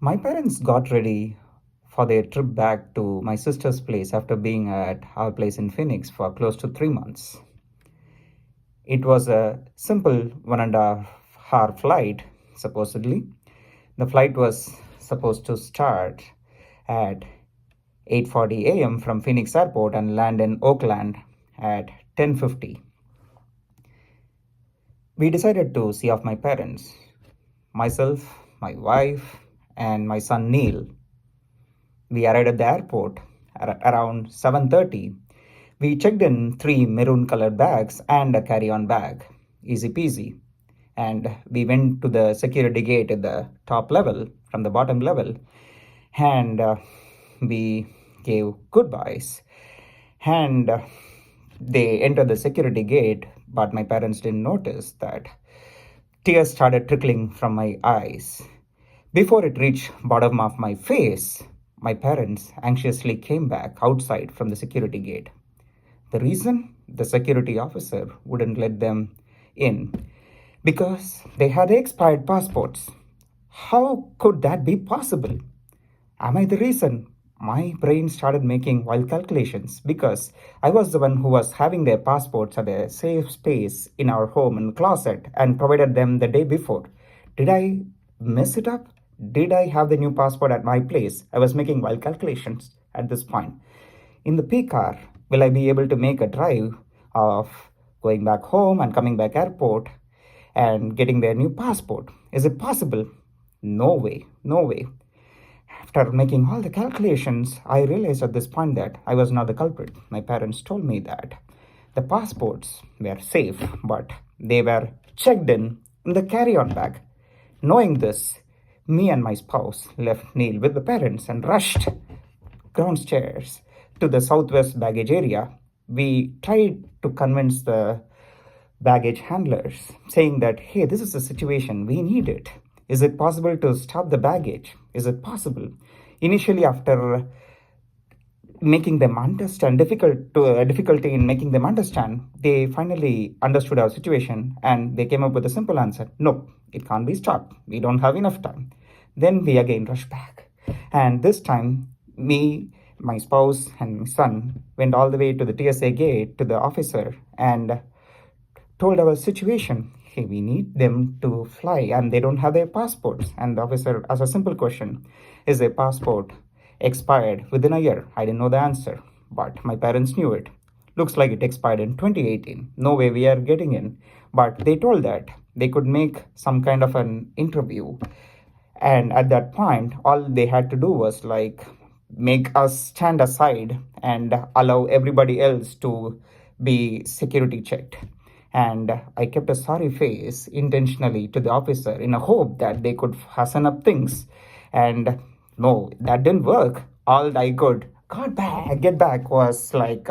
My parents got ready for their trip back to my sister's place after being at our place in Phoenix for close to 3 months. It was a simple 1.5 hour flight, supposedly. The flight was supposed to start at 8:40 a.m. from Phoenix Airport and land in Oakland at 10:50. We decided to see off my parents, myself, my wife, and my son Neil. We arrived at the airport around 7:30. We checked in three maroon colored bags and a carry-on bag. Easy peasy. And we went to the security gate at the top level from the bottom level, and we gave goodbyes. And they entered the security gate, but my parents didn't notice that tears started trickling from my eyes. Before it reached bottom of my face, my parents anxiously came back outside from the security gate. The reason? The security officer wouldn't let them in because they had expired passports. How could that be possible? Am I the reason? My brain started making wild calculations because I was the one who was having their passports at a safe space in our home and closet and provided them the day before. Did I mess it up? Did I have the new passport at my place? I was making wild calculations at this point. In the peak hour, will I be able to make a drive of going back home and coming back airport and getting their new passport? Is it possible? No way, no way. After making all the calculations, I realized at this point that I was not the culprit. My parents told me that the passports were safe, but they were checked in the carry-on bag. Knowing this, me and my spouse left Neil with the parents and rushed downstairs to the southwest baggage area. We tried to convince the baggage handlers, saying that, hey, this is the situation, we need it. Is it possible to stop the baggage? Is it possible? Initially, after making them understand, difficulty in making them understand, they finally understood our situation and they came up with a simple answer. No, it can't be stopped. We don't have enough time. Then we again rushed back. And this time, me, my spouse, and my son went all the way to the TSA gate to the officer and told our situation. Hey, we need them to fly and they don't have their passports. And the officer asked a simple question. Is their passport expired within a year? I didn't know the answer, but my parents knew it. Looks like it expired in 2018. No way we are getting in. But they told that they could make some kind of an interview. And at that point, all they had to do was like make us stand aside and allow everybody else to be security checked. And I kept a sorry face intentionally to the officer in a hope that they could hasten up things. And no, that didn't work. All I could get back was like,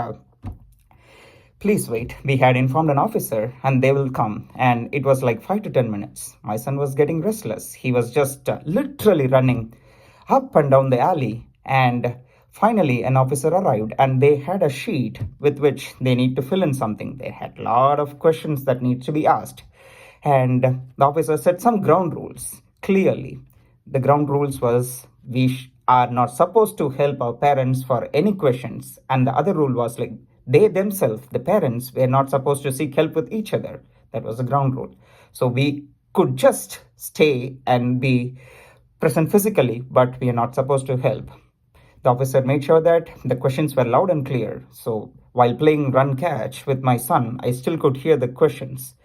please wait. We had informed an officer and they will come. And it was like 5 to 10 minutes. My son was getting restless. He was just literally running up and down the alley. And finally, an officer arrived and they had a sheet with which they need to fill in something. They had a lot of questions that need to be asked. And the officer set some ground rules clearly. The ground rules was we are not supposed to help our parents for any questions. And the other rule was like they themselves, the parents, were not supposed to seek help with each other. That was the ground rule. So we could just stay and be present physically, but we are not supposed to help. The officer made sure that the questions were loud and clear. So while playing run catch with my son, I still could hear the questions.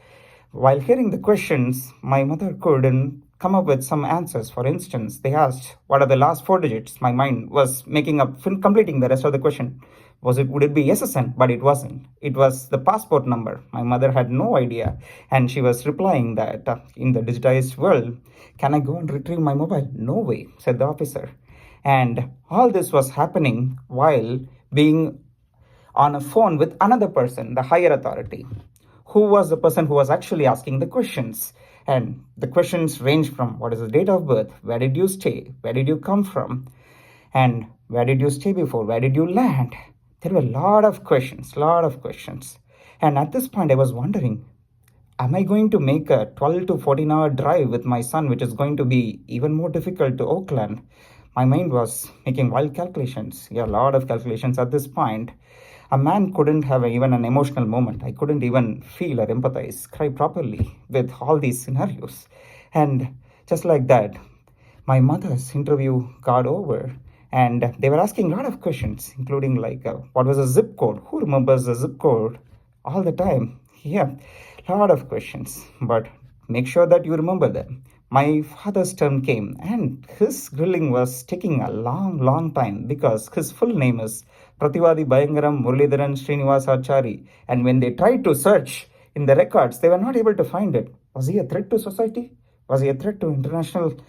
While hearing the questions, my mother couldn't come up with some answers. For instance, they asked, what are the last four digits? My mind was completing the rest of the question. Would it be SSN? But it wasn't. It was the passport number. My mother had no idea. And she was replying that in the digitized world, can I go and retrieve my mobile? No way, said the officer. And all this was happening while being on a phone with another person, the higher authority, who was the person who was actually asking the questions. And the questions ranged from what is the date of birth, where did you stay, where did you come from, and where did you stay before, where did you land? There were a lot of questions. And at this point, I was wondering, am I going to make a 12 to 14 hour drive with my son, which is going to be even more difficult to Oakland? My mind was making wild calculations. Yeah, a lot of calculations at this point. A man couldn't have even an emotional moment. I couldn't even feel or empathize, cry properly with all these scenarios. And just like that, my mother's interview got over, and they were asking a lot of questions, including like what was the zip code, who remembers the zip code, all the time. Yeah, a lot of questions, but make sure that you remember them. My father's turn came, and his grilling was taking a long time because his full name is Prativadi Bayangaram Muralidharan Srinivasachari. And when they tried to search in the records, they were not able to find it. Was he a threat to society? Was he a threat to international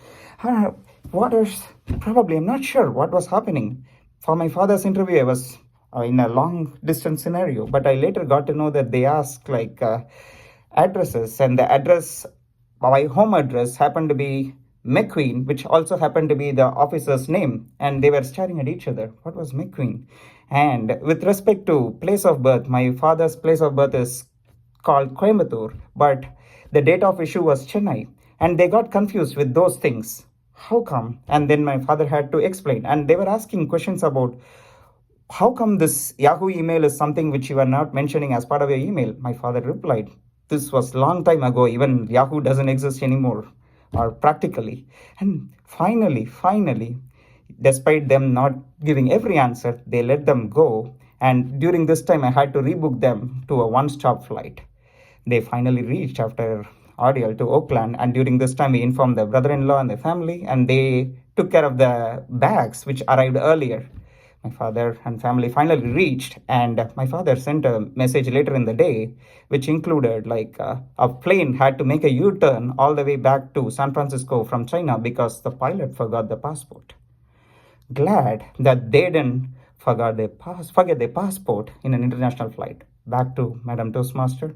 waters? Probably. I'm not sure what was happening. For my father's interview, I was in a long distance scenario, but I later got to know that they asked like addresses, and the address, my home address, happened to be McQueen, which also happened to be the officer's name, and they were staring at each other. What was McQueen? And with respect to place of birth, my father's place of birth is called Coimbatore, but the date of issue was Chennai, and they got confused with those things. How come? And then my father had to explain, and they were asking questions about how come this Yahoo email is something which you are not mentioning as part of your email. My father replied, this was long time ago, even Yahoo doesn't exist anymore, or practically. And finally, despite them not giving every answer, they let them go. And during this time, I had to rebook them to a one-stop flight. They finally reached after ordeal to Oakland, and during this time, we informed their brother-in-law and their family, and they took care of the bags which arrived earlier. My father and family finally reached, and my father sent a message later in the day, which included like a plane had to make a U-turn all the way back to San Francisco from China because the pilot forgot the passport. Glad that they didn't forget their passport in an international flight. Back to Madam Toastmaster.